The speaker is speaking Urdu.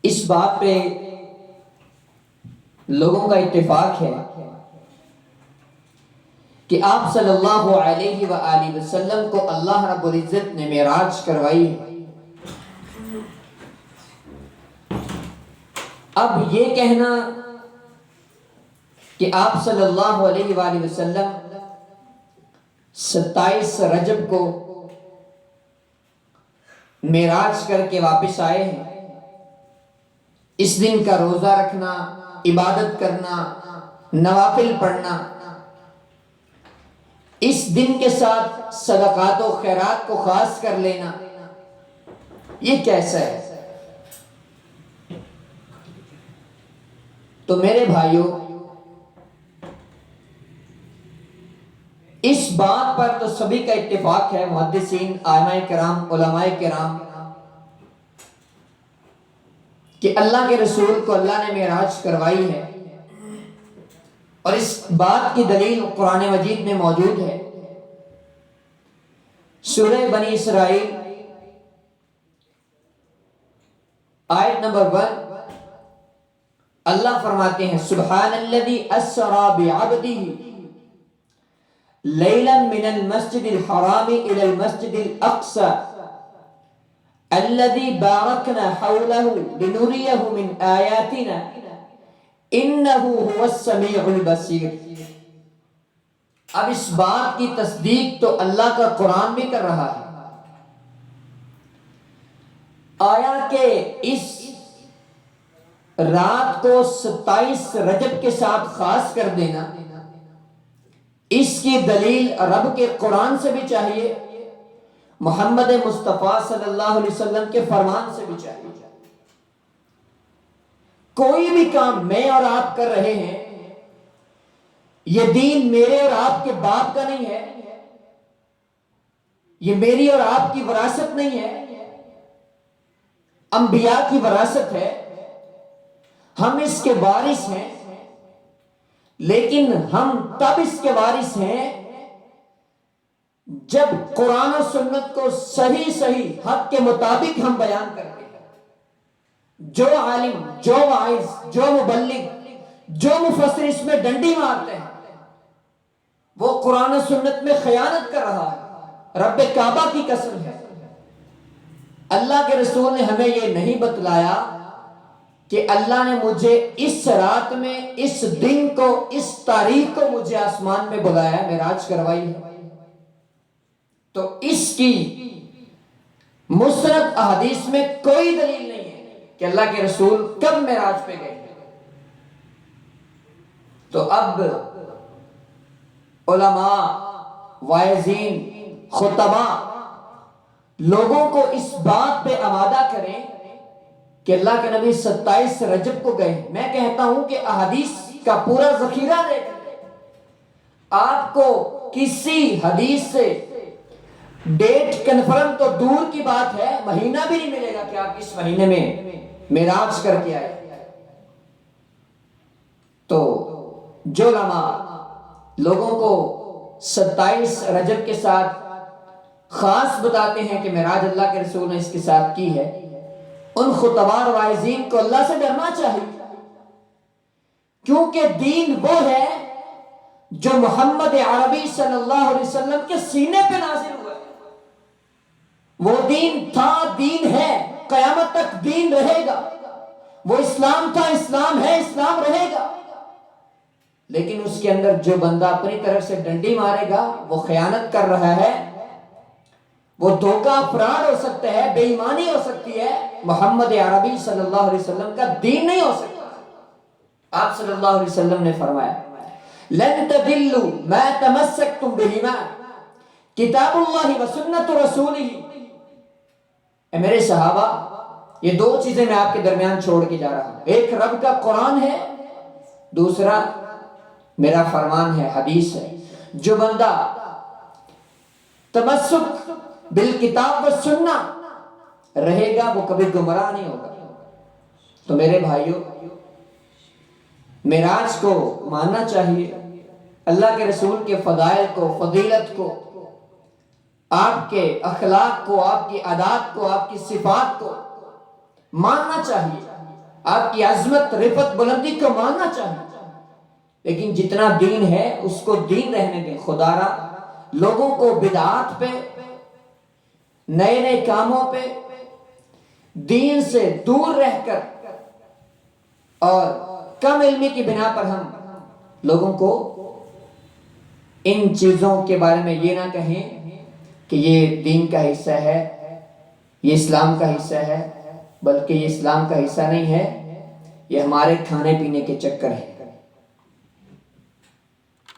اس بات پہ لوگوں کا اتفاق ہے کہ آپ صلی اللہ علیہ وآلہ وسلم کو اللہ رب العزت نے معراج کروائی ہے۔ اب یہ کہنا کہ آپ صلی اللہ علیہ وآلہ وسلم 27 رجب کو معراج کر کے واپس آئے ہیں، اس دن کا روزہ رکھنا، عبادت کرنا، نوافل پڑھنا، اس دن کے ساتھ صدقات و خیرات کو خاص کر لینا، یہ کیسا ہے؟ تو میرے بھائیوں، اس بات پر تو سبھی کا اتفاق ہے، محدثین، ائمہ کرام، علماء کرام، کہ اللہ کے رسول کو اللہ نے معراج کروائی ہے، اور اس بات کی دلیل قرآن مجید میں موجود ہے۔ سورہ بنی اسرائیل آیت نمبر 1 اللہ فرماتے ہیں سبحان الذی اسری بعبدہ لیلا من المسجد الحرام الى المسجد الاقصى الذي باركنا حوله لنريه من آياتنا إنه هو السميع البصير۔ اب اس بات کی تصدیق تو اللہ کا قرآن بھی کر رہا ہے، آیا کہ اس رات کو 27 رجب کے ساتھ خاص کر دینا، اس کی دلیل رب کے قرآن سے بھی چاہیے، محمد مصطفیٰ صلی اللہ علیہ وسلم کے فرمان سے بھی چاہیے۔ کوئی بھی کام میں اور آپ کر رہے ہیں، یہ دین میرے اور آپ کے باپ کا نہیں ہے، یہ میری اور آپ کی وراثت نہیں ہے، انبیاء کی وراثت ہے، ہم اس کے وارث ہیں، لیکن ہم تب اس کے وارث ہیں جب قرآن و سنت کو صحیح حق کے مطابق ہم بیان کرتے ہیں۔ جو عالم، جو واعظ، جو مبلغ، جو مفسر اس میں ڈنڈی مارتے ہیں، وہ قرآن و سنت میں خیانت کر رہا ہے، رب کعبہ کی قسم ہے۔ اللہ کے رسول نے ہمیں یہ نہیں بتلایا کہ اللہ نے مجھے اس رات میں، اس دن کو، اس تاریخ کو مجھے آسمان میں بلایا، معراج کروائی ہے۔ تو اس کی مستند احادیث میں کوئی دلیل نہیں ہے کہ اللہ کے رسول کب معراج پہ گئے۔ تو اب علماء، واعظین، خطباء لوگوں کو اس بات پہ آمادہ کریں کہ اللہ کے نبی 27 رجب کو گئے۔ میں کہتا ہوں کہ احادیث کا پورا ذخیرہ دیکھ لیں، آپ کو کسی حدیث سے ڈیٹ کنفرم تو دور کی بات ہے، مہینہ بھی نہیں ملے گا کہ آپ اس مہینے میں معراج کر کے آئے۔ تو جو علماء لوگوں کو 27 رجب کے ساتھ خاص بتاتے ہیں کہ معراج اللہ کے رسول نے اس کے ساتھ کی ہے، ان خطباء اور واعظین کو اللہ سے ڈرنا چاہیے، کیونکہ دین وہ ہے جو محمد عربی صلی اللہ علیہ وسلم کے سینے پہ نازل ہوا ہے۔ وہ دین تھا، دین ہے، قیامت تک دین رہے گا۔ وہ اسلام تھا، اسلام ہے، اسلام رہے گا۔ لیکن اس کے اندر جو بندہ اپنی طرف سے ڈنڈی مارے گا، وہ خیانت کر رہا ہے، وہ دھوکہ، فراڈ ہو سکتا ہے، بے ایمانی ہو سکتی ہے، محمد عربی صلی اللہ علیہ وسلم کا دین نہیں ہو سکتا۔ آپ صلی اللہ علیہ وسلم نے فرمایا لن تضلوا ما تمسكتم بهما کتاب اللہ و سنت رسولہ۔ اے میرے صحابہ، یہ دو چیزیں میں آپ کے درمیان چھوڑ کے جا رہا ہوں، ایک رب کا قرآن ہے، دوسرا میرا فرمان ہے، حدیث ہے۔ جو بندہ تمسک بالکتاب و سنہ رہے گا، وہ کبھی گمراہ نہیں ہوگا۔ تو میرے بھائیوں، معراج کو ماننا چاہیے، اللہ کے رسول کے فضائل کو، فضیلت کو، آپ کے اخلاق کو، آپ کی عادات کو، آپ کی صفات کو ماننا چاہیے۔ آپ کی عظمت، رفت، بلندی کو ماننا چاہیے، لیکن جتنا دین ہے اس کو دین رہنے دیں۔ خدا را لوگوں کو بدعات پہ، نئے نئے کاموں پہ، دین سے دور رہ کر اور کم علمی کی بنا پر ہم لوگوں کو ان چیزوں کے بارے میں یہ نہ کہیں کہ یہ دین کا حصہ ہے، یہ اسلام کا حصہ ہے، بلکہ یہ اسلام کا حصہ نہیں ہے، یہ ہمارے کھانے پینے کے چکر ہے۔